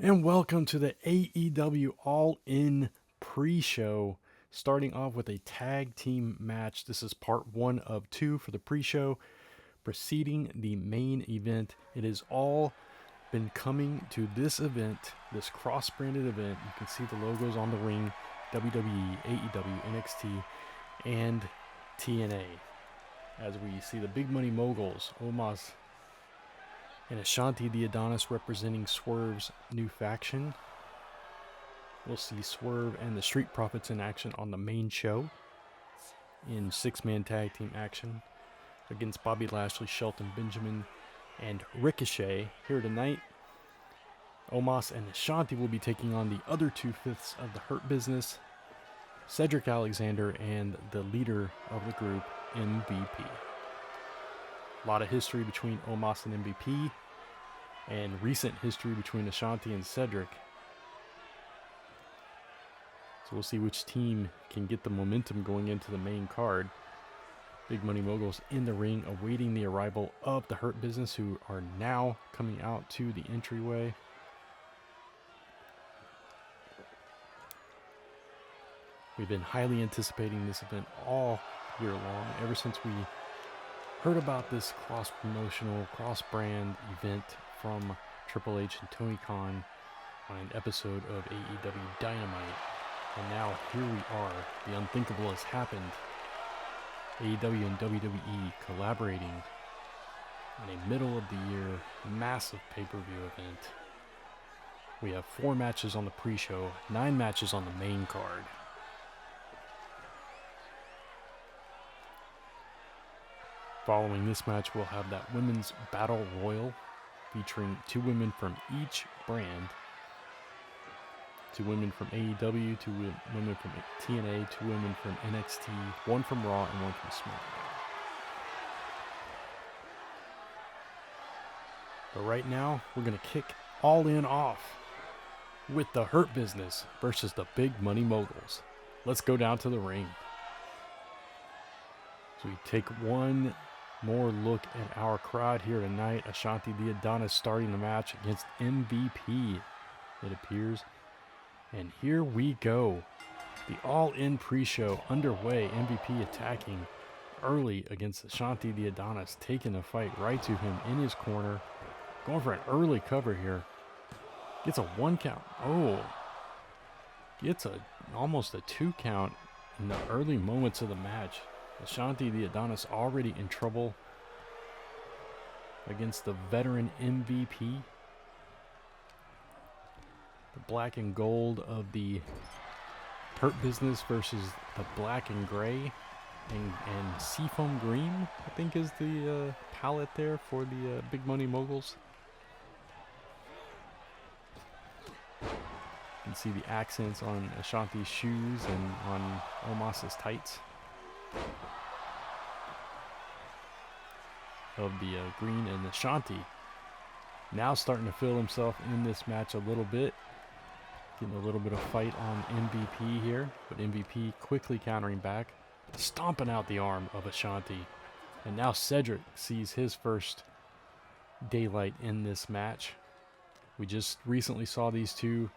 And welcome to the AEW All-In pre-show, starting off with a tag team match. This is part 1 of 2 for the pre-show, preceding the main event. It has all been coming to this event, this cross-branded event. You can see the logos on the ring, WWE, AEW, NXT, and TNA. As we see the big money moguls, Omos and Ashante THE Adonis representing Swerve's new faction. We'll see Swerve and the Street Profits in action on the main show in 6-man tag team action against Bobby Lashley, Shelton Benjamin, and Ricochet. Here tonight, Omos and Ashante will be taking on the other 2/5 of the Hurt Business, Cedric Alexander, and the leader of the group, MVP. A lot of history between Omos and MVP, and recent history between Ashante and Cedric. So we'll see which team can get the momentum going into the main card. Big Money Moguls in the ring, awaiting the arrival of the Hurt Business, who are now coming out to the entryway. We've been highly anticipating this event all year long, ever since we heard about this cross-promotional, cross-brand event from Triple H and Tony Khan on an episode of AEW Dynamite. And now here we are. The unthinkable has happened. AEW and WWE collaborating on a middle-of-the-year massive pay-per-view event. We have 4 matches on the pre-show, 9 matches on the main card. Following this match, we'll have that Women's Battle Royal featuring 2 women from each brand. 2 women from AEW, 2 women from TNA, 2 women from NXT, 1 from Raw, and 1 from SmackDown. But right now, we're going to kick All In off with the Hurt Business versus the Big Money Moguls. Let's go down to the ring. So we take one more look at our crowd here tonight. Ashante THE Adonis starting the match against MVP, it appears. And here we go. The All-In pre-show underway. MVP attacking early against Ashante THE Adonis, taking the fight right to him in his corner. Going for an early cover here. Gets a 1 count. Oh. Gets almost a 2 count in the early moments of the match. Ashante THE Adonis already in trouble against the veteran MVP. The black and gold of the Hurt Business versus the black and gray and seafoam green, I think, is the palette there for the Big Money Moguls. You can see the accents on Ashante's shoes and on Omos's tights of the green. And Ashante now starting to feel himself in this match a little bit, getting a little bit of fight on MVP here, but MVP quickly countering back, stomping out the arm of Ashante. And now Cedric sees his first daylight in this match. We just recently saw these two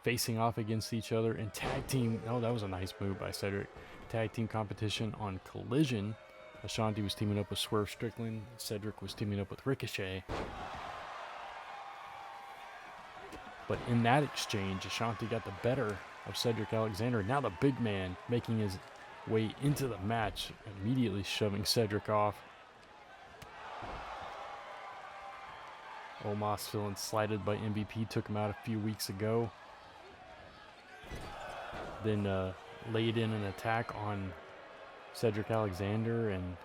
facing off against each other in tag team. Oh, that was a nice move by Cedric. Tag team competition on Collision. Ashante was teaming up with Swerve Strickland. Cedric was teaming up with Ricochet. But in that exchange, Ashante got the better of Cedric Alexander. Now the big man making his way into the match, immediately shoving Cedric off. Omos feeling slighted by MVP, took him out a few weeks ago. Then laid in an attack on Cedric Alexander and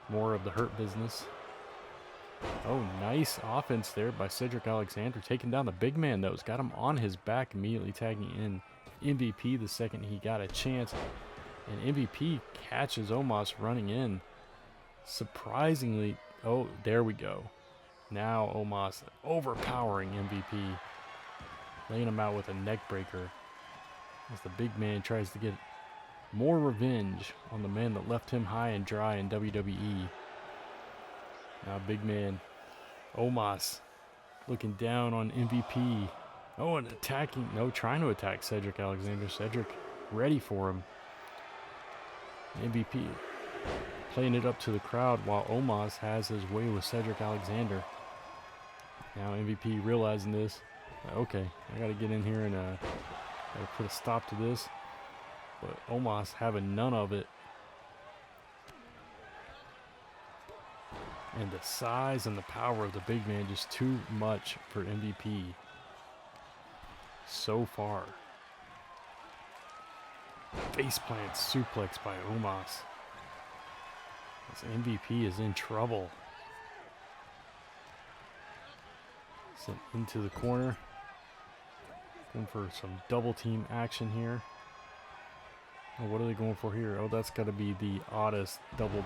more of the Hurt Business. Oh, nice offense there by Cedric Alexander, taking down the big man, though. It's got him on his back, immediately tagging in MVP the second he got a chance. And MVP catches Omos running in. Surprisingly, oh, there we go. Now Omos overpowering MVP, laying him out with a neck breaker as the big man tries to get more revenge on the man that left him high and dry in WWE. Now big man Omos looking down on MVP Oh, and trying to attack Cedric Alexander. Cedric ready for him. MVP playing it up to the crowd while Omos has his way with Cedric Alexander. Now MVP realizing this. Okay, I got to get in here and gotta put a stop to this. But Omos having none of it. And the size and the power of the big man just too much for MVP so far. Faceplant suplex by Omos. This MVP is in trouble. Sent into the corner. Going for some double team action here. Oh, what are they going for here? Oh, that's got to be the oddest double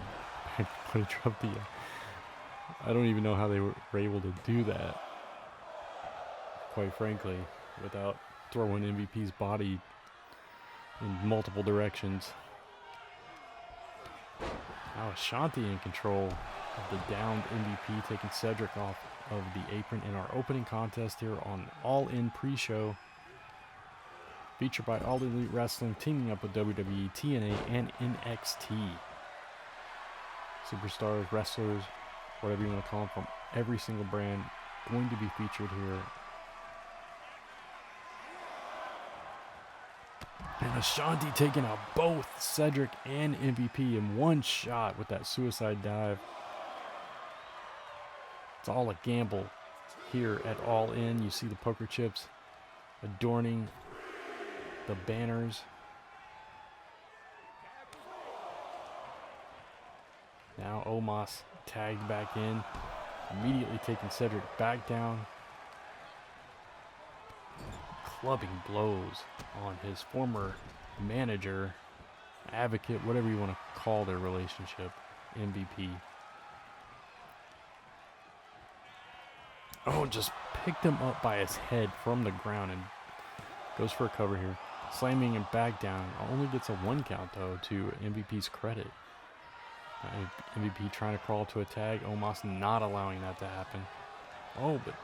bunny drop. I don't even know how they were able to do that, quite frankly, without throwing MVP's body in multiple directions. Now Ashante in control of the downed MVP, taking Cedric off of the apron in our opening contest here on All In pre-show. Featured by All Elite Wrestling, teaming up with WWE, TNA, and NXT. Superstars, wrestlers, whatever you want to call them, from every single brand going to be featured here. And Ashante taking out both Cedric and MVP in one shot with that suicide dive. It's all a gamble here at All In. You see the poker chips adorning the banners. Now Omos tagged back in, immediately taking Cedric back down. Clubbing blows on his former manager, advocate, whatever you want to call their relationship, MVP. Oh, just picked him up by his head from the ground and goes for a cover here. Slamming him back down. Only gets a 1 count, though, to MVP's credit. MVP trying to crawl to a tag. Omos not allowing that to happen. Oh, but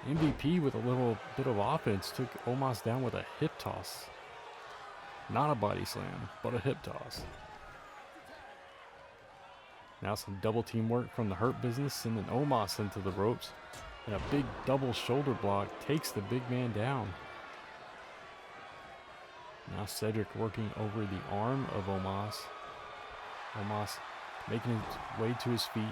MVP with a little bit of offense took Omos down with a hip toss. Not a body slam, but a hip toss. Now some double team work from the Hurt Business, sending Omos into the ropes. And a big double shoulder block takes the big man down. Now Cedric working over the arm of Omos. Omos making his way to his feet.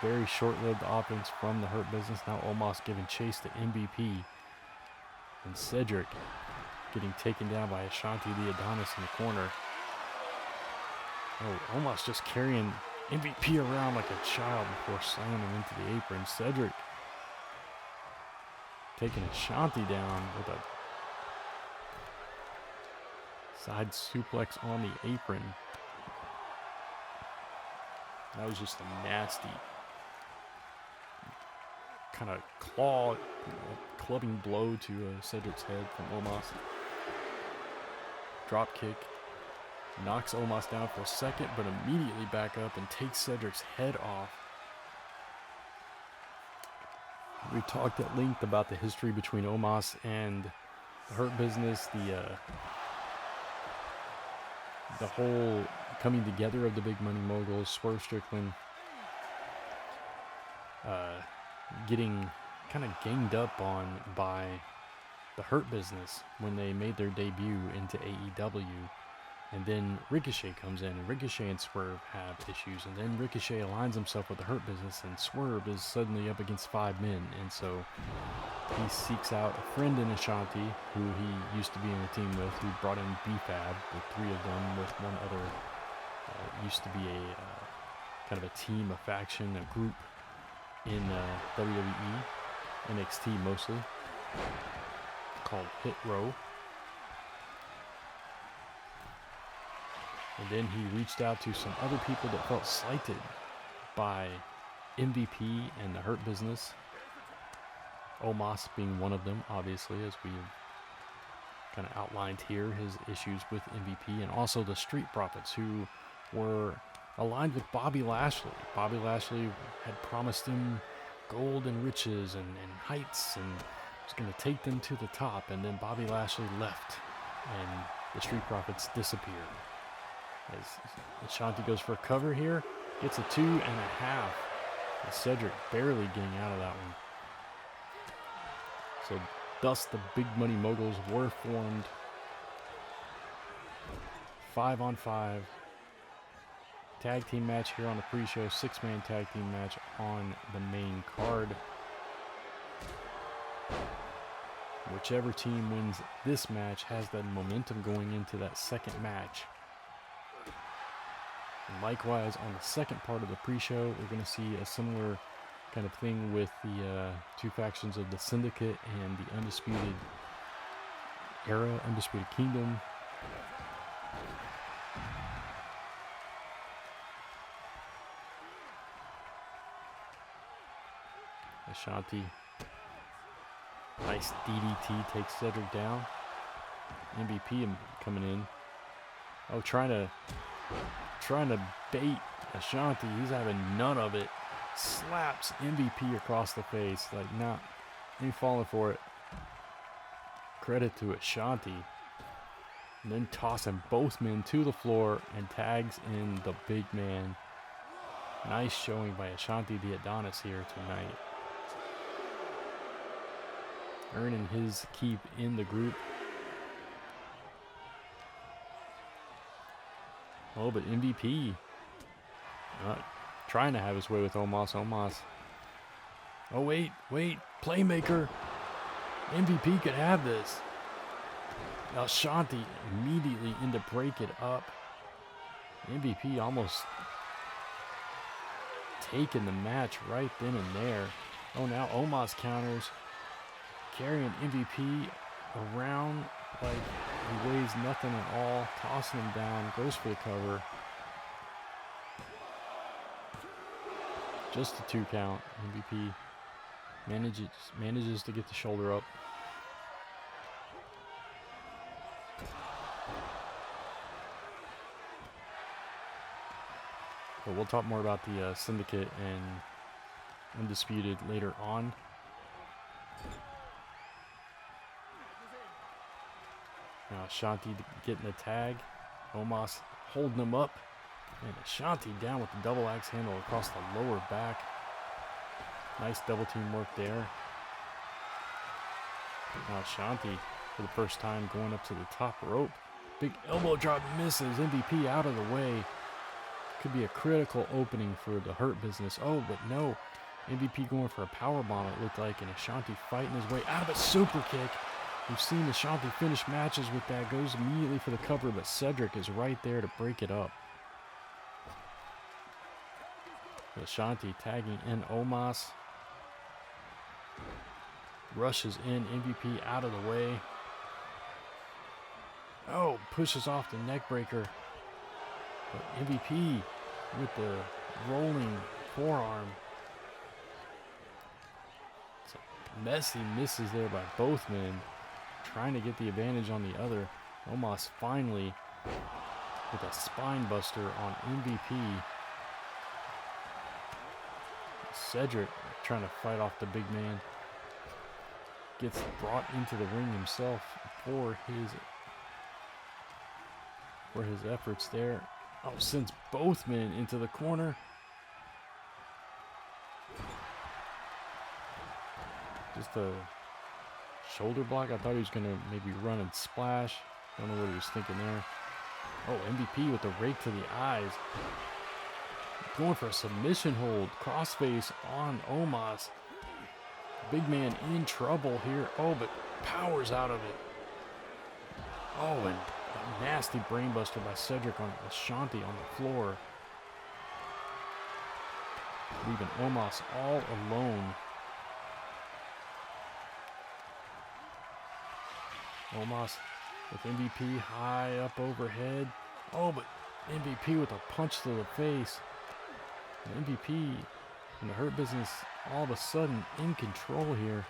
Very short-lived offense from the Hurt Business. Now Omos giving chase to MVP. And Cedric getting taken down by Ashante the Adonis in the corner. Oh, Omos just carrying MVP around like a child before slamming him into the apron. Cedric taking Ashante down with a side suplex on the apron. That was just a nasty kind of clubbing blow to Cedric's head from Omos. Drop kick. Knocks Omos down for a second, but immediately back up and takes Cedric's head off. We talked at length about the history between Omos and the Hurt Business, the whole coming together of the big Money Moguls, Swerve Strickland getting kind of ganged up on by the Hurt Business when they made their debut into AEW. And then Ricochet comes in, and Ricochet and Swerve have issues. And then Ricochet aligns himself with the Hurt Business, and Swerve is suddenly up against 5 men. And so he seeks out a friend in Ashante, who he used to be in a team with, who brought in BFAB, the 3 of them, with one other. Used to be a kind of a team, a faction, a group in WWE, NXT mostly, called Hit Row. And then he reached out to some other people that felt slighted by MVP and the Hurt Business. Omos being one of them, obviously, as we've kind of outlined here, his issues with MVP, and also the Street Profits, who were aligned with Bobby Lashley. Bobby Lashley had promised him gold and riches and heights, and was going to take them to the top, and then Bobby Lashley left, and the Street Profits disappeared. As Ashante goes for a cover here, gets a 2.5. And Cedric barely getting out of that one. So thus the Big Money Moguls were formed. 5-on-5 tag team match here on the pre-show. 6-man tag team match on the main card. Whichever team wins this match has that momentum going into that second match. And likewise, on the second part of the pre-show, we're going to see a similar kind of thing with the two factions of the Syndicate and the Undisputed Era, Undisputed Kingdom. Ashante, nice DDT, takes Cedric down. MVP coming in. Oh, trying to bait Ashante. He's having none of it. Slaps MVP across the face. Like, nah, ain't falling for it. Credit to Ashante. And then tossing both men to the floor and tags in the big man. Nice showing by Ashante the Adonis here tonight. Earning his keep in the group. Oh, but MVP trying to have his way with Omos. Oh, wait. Playmaker. MVP could have this. Ashante immediately in to break it up. MVP almost taking the match right then and there. Oh, now Omos counters. Carrying MVP around like he weighs nothing at all. Tossing him down. Goes for the cover. Just a 2 count. MVP manages to get the shoulder up. But we'll talk more about the Syndicate and Undisputed later on. Now Ashante getting the tag. Omos holding him up. And Ashante down with the double axe handle across the lower back. Nice double team work there. Now Ashante for the first time going up to the top rope. Big elbow drop misses. MVP out of the way. Could be a critical opening for the Hurt Business. Oh, but no. MVP going for a powerbomb, it looked like, and Ashante fighting his way out of a super kick. We've seen Ashante finish matches with that. Goes immediately for the cover, but Cedric is right there to break it up. Ashante tagging in Omos. Rushes in, MVP out of the way. Oh, pushes off the neck breaker. But MVP with the rolling forearm. So messy misses there by both men. Trying to get the advantage on the other. Omos finally with a spine buster on MVP. Cedric trying to fight off the big man. Gets brought into the ring himself for his efforts there. Oh, sends both men into the corner. Just a shoulder block. I thought he was going to maybe run and splash. Don't know what he was thinking there. Oh, MVP with the rake to the eyes. Going for a submission hold. Crossface on Omos. Big man in trouble here. Oh, but powers out of it. Oh, and a nasty brainbuster by Cedric on Ashante on the floor. Leaving Omos all alone. Omos with MVP high up overhead. Oh, but MVP with a punch to the face. And MVP in the Hurt Business all of a sudden in control here.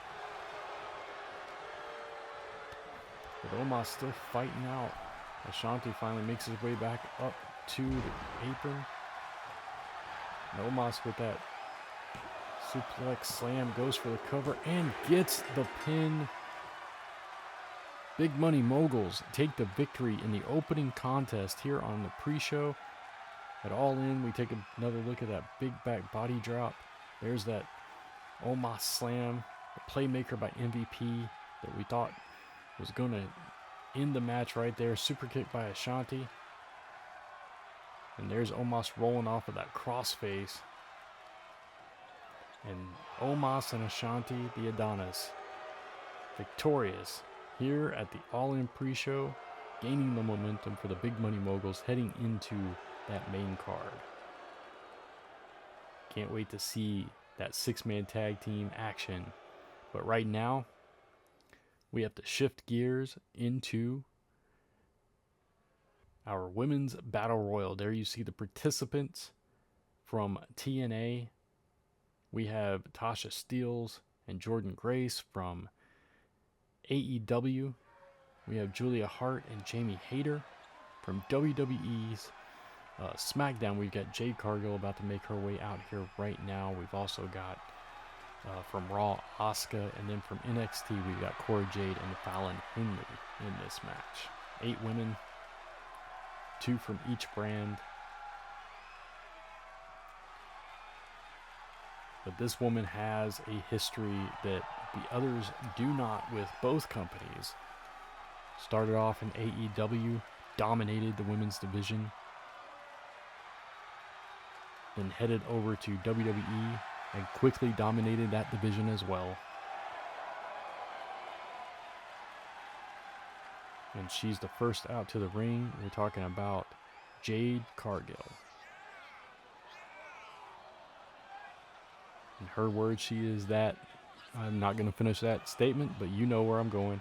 But Omos still fighting out. Ashante finally makes his way back up to the apron. And Omos with that Suplex slam, goes for the cover, and gets the pin. Big Money Moguls take the victory in the opening contest here on the pre-show. At All In, we take another look at that big back body drop. There's that Omos slam, the playmaker by MVP that we thought was going to end the match right there. Super kick by Ashante. And there's Omos rolling off of that crossface. And Omos and Ashante the Adonis victorious here at the All In pre-show, gaining the momentum for the Big Money Moguls heading into that main card. Can't wait to see that 6-man tag team action. But right now, we have to shift gears into our women's battle royal. There you see the participants from TNA. We have Tasha Steelz and Jordynne Grace from AEW. We have Julia Hart and Jamie Hayter from WWE's SmackDown. We've got Jade Cargill about to make her way out here right now. We've also got from Raw, Asuka, and then from NXT, we've got Cora Jade and Fallon Henley in this match. 8 women, 2 from each brand. But this woman has a history that the others do not with both companies. Started off in AEW, dominated the women's division, then headed over to WWE and quickly dominated that division as well. And she's the first out to the ring. We're talking about Jade Cargill. In her words, she is that. I'm not going to finish that statement, but you know where I'm going.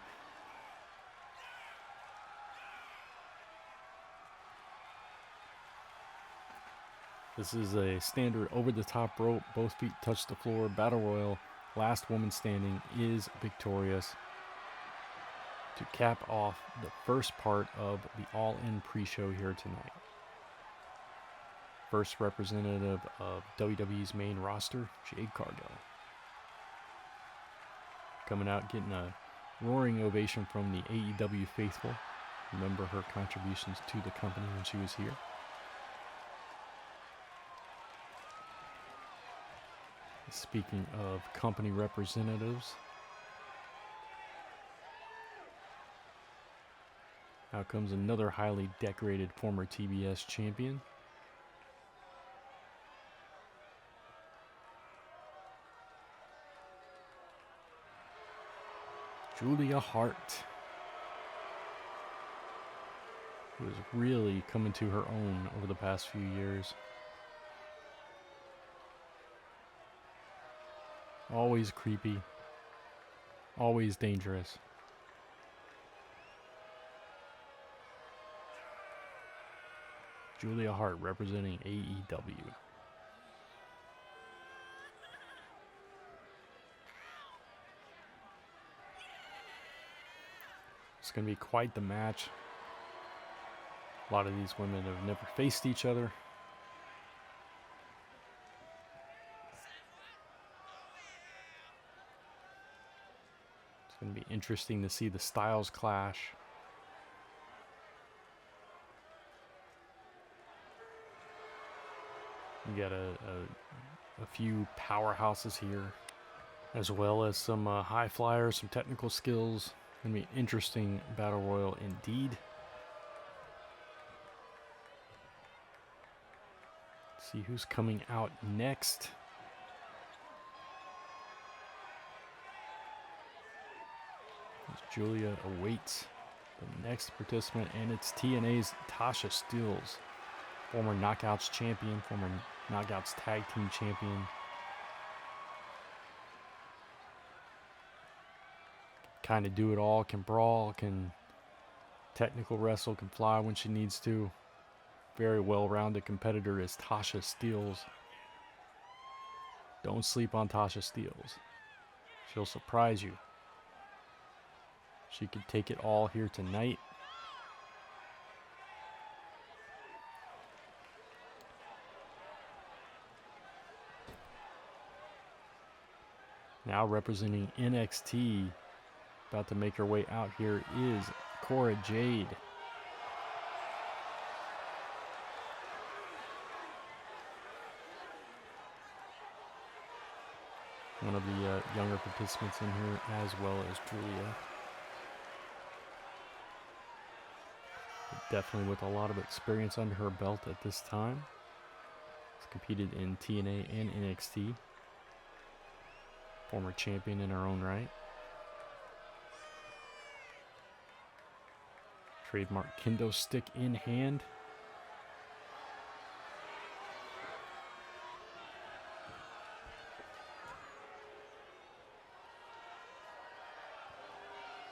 This is a standard over-the-top rope. Both feet touch the floor. Battle Royal. Last woman standing is victorious to cap off the first part of the All-In pre-show here tonight. First representative of WWE's main roster, Jade Cargill. Coming out, getting a roaring ovation from the AEW faithful. Remember her contributions to the company when she was here. Speaking of company representatives, out comes another highly decorated former TBS champion. Julia Hart, who is really coming to her own over the past few years. Always creepy, always dangerous. Julia Hart representing AEW. It's going to be quite the match. A lot of these women have never faced each other. It's going to be interesting to see the styles clash. You got a few powerhouses here, as well as some high flyers, some technical skills. Going to be an interesting battle royal indeed. Let's see who's coming out next. As Julia awaits the next participant, and it's TNA's Tasha Steelz, former Knockouts champion, former Knockouts tag team champion. Kind of do it all, can brawl, can technical wrestle, can fly when she needs to. Very well-rounded competitor is Tasha Steelz. Don't sleep on Tasha Steelz. She'll surprise you. She could take it all here tonight. Now representing NXT, about to make her way out here is Cora Jade. One of the younger participants in here, as well as Julia. But definitely with a lot of experience under her belt at this time. She's competed in TNA and NXT. Former champion in her own right. Trademark kendo stick in hand.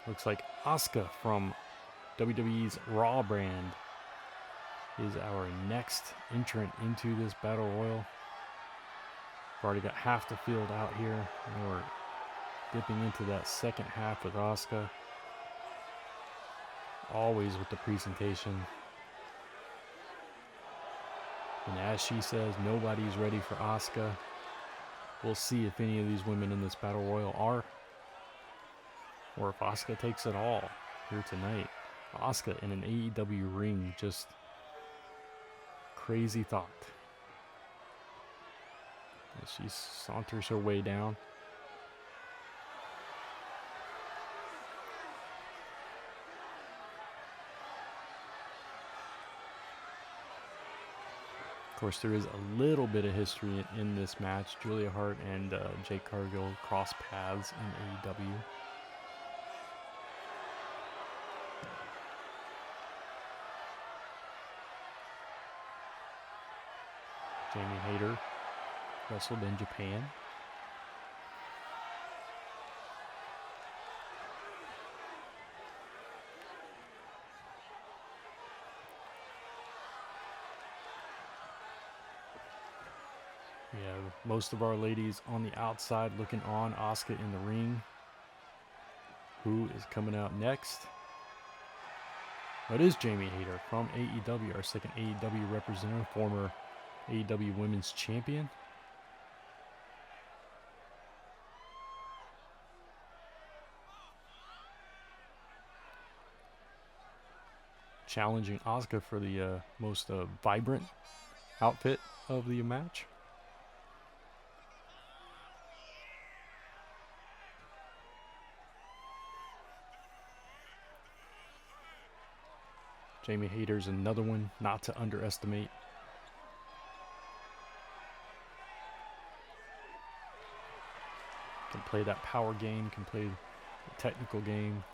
Looks like Asuka from WWE's Raw brand is our next entrant into this battle royal. We've already got half the field out here, and we're dipping into that second half with Asuka. Always with the presentation. And as she says, nobody's ready for Asuka. We'll see if any of these women in this battle royal are, or if Asuka takes it all here tonight. Asuka in an AEW ring, just crazy thought. As she saunters her way down. Of course, there is a little bit of history in this match. Julia Hart and Jade Cargill cross paths in AEW. Jamie Hayter wrestled in Japan. We have most of our ladies on the outside looking on. Asuka in the ring. Who is coming out next? That is Jamie Hayter from AEW, our second AEW representative, former AEW Women's Champion. Challenging Asuka for the most vibrant outfit of the match. Jamie Hayter's another one not to underestimate. Can play that power game, can play the technical game.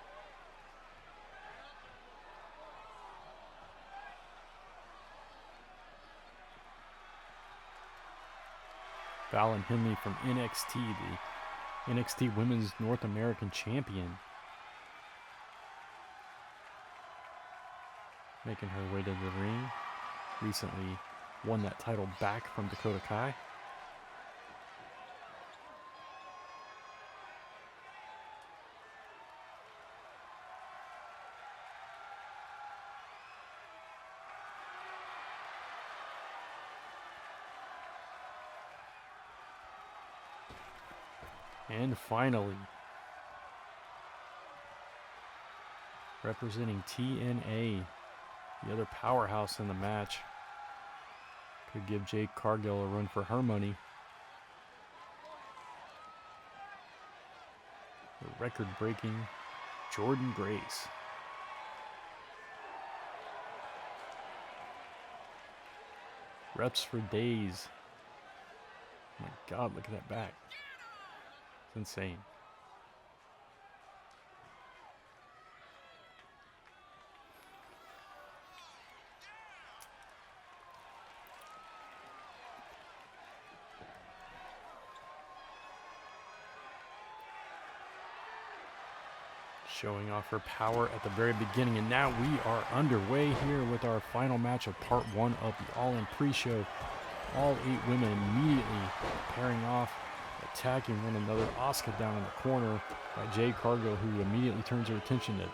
Fallon Henley from NXT, the NXT Women's North American Champion. Making her way to the ring. Recently won that title back from Dakota Kai. And finally, representing TNA, the other powerhouse in the match. Could give Jade Cargill a run for her money. The record-breaking Jordynne Grace. Reps for days. Oh my God, look at that back. It's insane. Showing off her power at the very beginning, and now we are underway here with our final match of part one of the All-In pre-show. All 8 women immediately pairing off, attacking one another. Asuka down in the corner by Jade Cargill, who immediately turns her attention to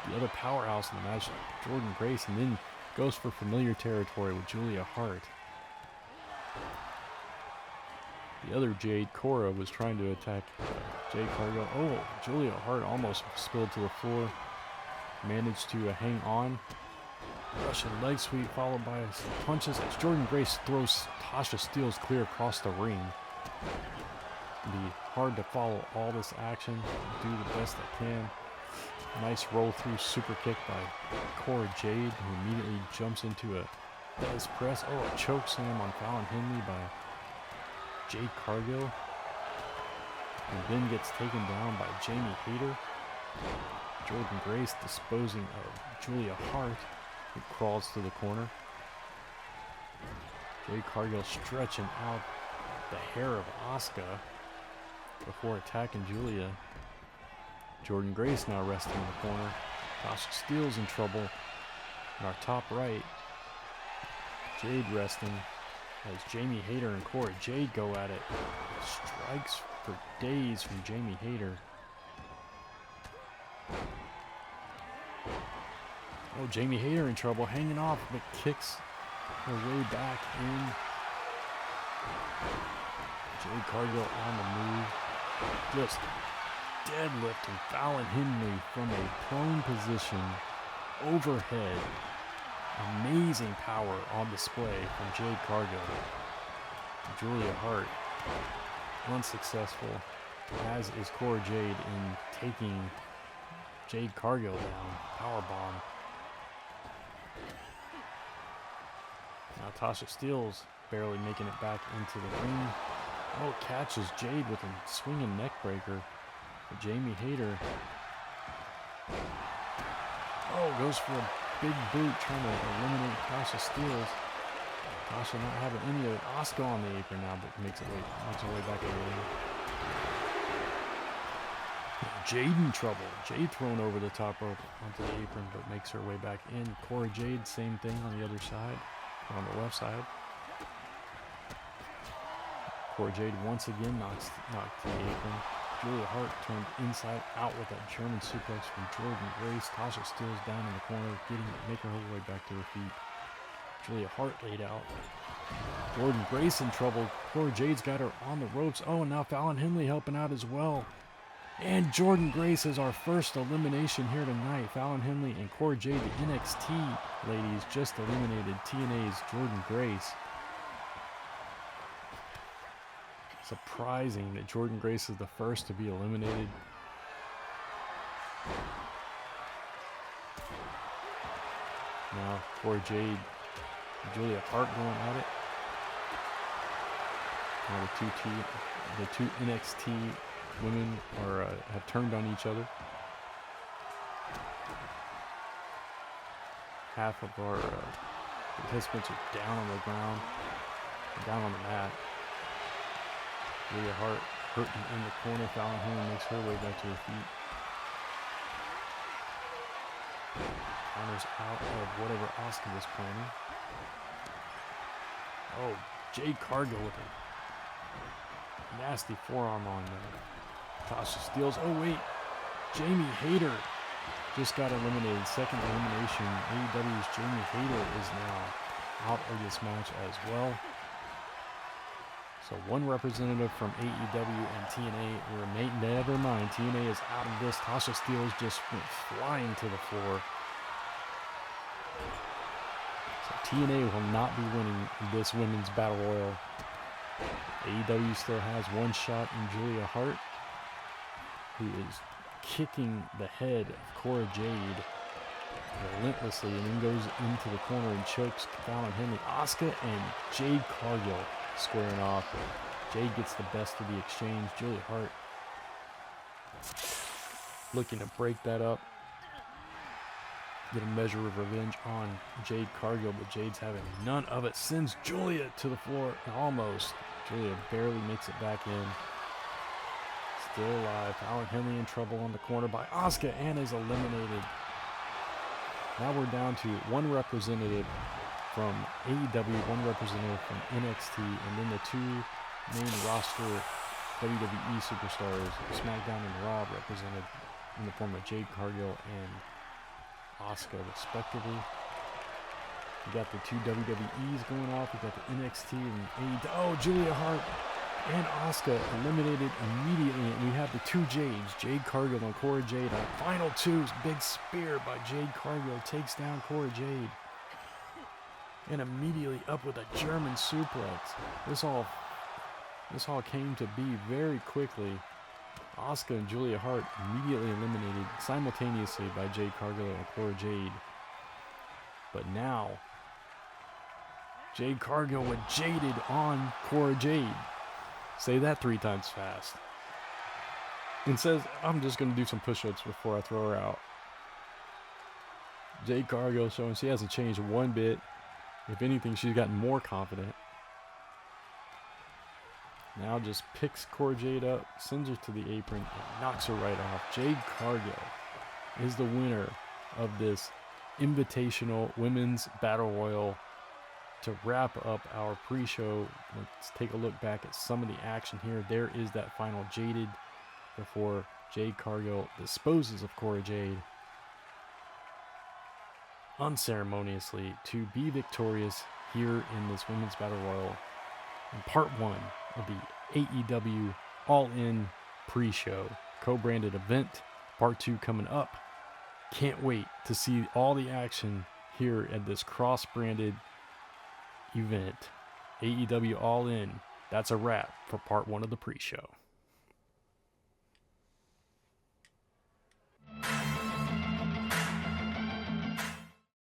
the other powerhouse in the match, Jordynne Grace, and then goes for familiar territory with Julia Hart. The other Jade, Cora, was trying to attack Jade Cargill. Oh, Julia Hart almost spilled to the floor. Managed to hang on. Russian leg sweep followed by some punches as Jordynne Grace throws Tasha Steelz clear across the ring. It'll be hard to follow all this action. Do the best I can. Nice roll through super kick by Cora Jade, who immediately jumps into a Des press. Oh, a choke slam on Fallon Henley by Jade Cargill. And then gets taken down by Jamie Hayter. Jordynne Grace disposing of Julia Hart, who crawls to the corner. Jade Cargill stretching out the hair of Asuka before attacking Julia. Jordynne Grace now resting in the corner. Tasha Steelz in trouble in our top right. Jade resting as Jamie Hayter and Cora Jade go at it. Strikes for days from Jamie Hayter. Oh, Jamie Hayter in trouble, hanging off, but kicks her way back in. Jade Cargill on the move. Just deadlifting Fallon Henley from a prone position overhead. Amazing power on display from Jade Cargill. Julia Hart unsuccessful, as is Cora Jade in taking Jade Cargill down. Powerbomb. Now Tasha Steelz barely making it back into the ring. Oh, catches Jade with a swinging neck breaker. But Jamie Hayter, oh, goes for a big boot trying to eliminate Tasha Steelz. Tasha not having any of it. Asuka on the apron now, but makes her way back in the ring. Jade in trouble. Jade thrown over the top rope onto the apron, but makes her way back in. Cora Jade, same thing on the other side, or on the left side. Cora Jade once again knocked to the apron. Julia Hart turned inside out with that German suplex from Jordynne Grace. Tasha Steelz down in the corner, making her way back to her feet. Julia Hart laid out. Jordynne Grace in trouble. Cora Jade's got her on the ropes. Oh, and now Fallon Henley helping out as well. And Jordynne Grace is our first elimination here tonight. Fallon Henley and Cora Jade, the NXT ladies, just eliminated TNA's Jordynne Grace. Surprising that Jordynne Grace is the first to be eliminated. Now Cora Jade, Julia Hart going at it. Now the two NXT women have turned on each other. Half of our participants are down on the ground, down on the mat. Julia Hart hurting in the corner. Fallon Henley makes her way back to her feet. Counters out of whatever Asuka was planning. Oh, Jade Cargill with a nasty forearm on Tasha Steelz. Oh wait, Jamie Hayter just got eliminated. Second elimination. AEW's Jamie Hayter is now out of this match as well. So one representative from AEW and TNA. Never mind, TNA is out of this. Tasha Steelz just went flying to the floor. So TNA will not be winning this women's battle royal. AEW still has one shot in Julia Hart, who is kicking the head of Cora Jade relentlessly, and then goes into the corner and chokes Fallon Henley. Asuka and Jade Cargill squaring off. Jade gets the best of the exchange. Julia Hart looking to break that up, get a measure of revenge on Jade Cargill, but Jade's having none of it. Sends Julia to the floor, and almost. Julia barely makes it back in. Still alive. Fallon Henley in trouble on the corner by Asuka and is eliminated. Now we're down to one representative from AEW, one representative from NXT, and then the two main roster WWE superstars, SmackDown and Raw, represented in the form of Jade Cargill and Asuka, respectively. We got the two WWEs going off. We got the NXT and AEW. Oh, Julia Hart And Asuka eliminated immediately. And we have the two Jades, Jade Cargill and Cora Jade. On final twos, big spear by Jade Cargill takes down Cora Jade. And immediately up with a German suplex. This all came to be very quickly. Asuka and Julia Hart immediately eliminated simultaneously by Jade Cargill and Cora Jade. But now, Jade Cargill with Jaded on Cora Jade. Say that 3 times fast. And says, I'm just going to do some push-ups before I throw her out. Jade Cargill showing she hasn't changed one bit. If anything, she's gotten more confident. Now just picks Cora Jade up, sends her to the apron, and knocks her right off. Jade Cargill is the winner of this Invitational Women's Battle Royal. To wrap up our pre-show, let's take a look back at some of the action here. There is that final Jaded before Jade Cargill disposes of Cora Jade unceremoniously to be victorious here in this Women's Battle Royal in part 1 of the AEW All-In pre-show co-branded event. Part 2 coming up. Can't wait to see all the action here at this cross-branded event. AEW All In. That's a wrap for part 1 of the pre-show.